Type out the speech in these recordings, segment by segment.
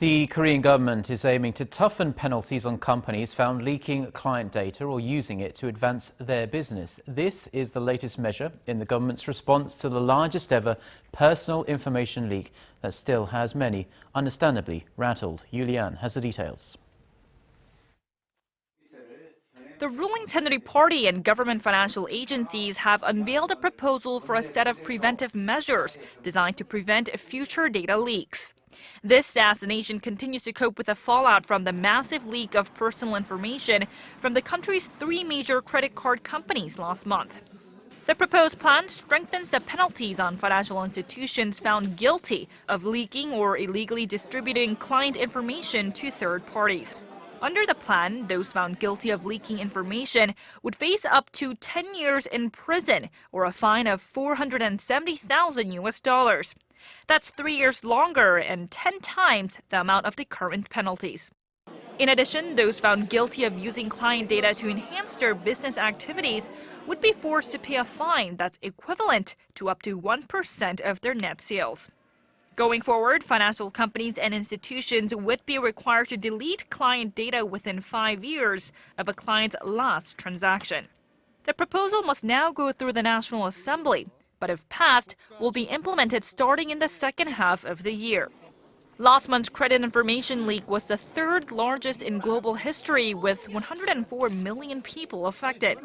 The Korean government is aiming to toughen penalties on companies found leaking client data or using it to advance their business. This is the latest measure in the government's response to the largest ever personal information leak that still has many understandably rattled. Yoo Li-an has the details. The ruling Saenuri Party and government financial agencies have unveiled a proposal for a set of preventive measures designed to prevent future data leaks. This as the nation continues to cope with the fallout from the massive leak of personal information from the country's three major credit card companies last month. The proposed plan strengthens the penalties on financial institutions found guilty of leaking or illegally distributing client information to third parties. Under the plan, those found guilty of leaking information would face up to 10 years in prison or a fine of $470,000. That's 3 years longer and 10 times the amount of the current penalties. In addition, those found guilty of using client data to enhance their business activities would be forced to pay a fine that's equivalent to up to 1% of their net sales. Going forward, financial companies and institutions would be required to delete client data within 5 years of a client's last transaction. The proposal must now go through the National Assembly, but if passed, will be implemented starting in the second half of the year. Last month's credit information leak was the third largest in global history, with 104 million people affected.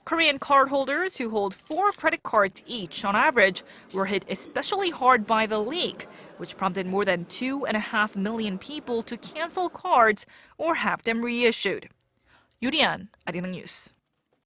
Korean cardholders who hold 4 credit cards each on average were hit especially hard by the leak, which prompted more than 2.5 million people to cancel cards or have them reissued. Yoo Li-an, Arirang News.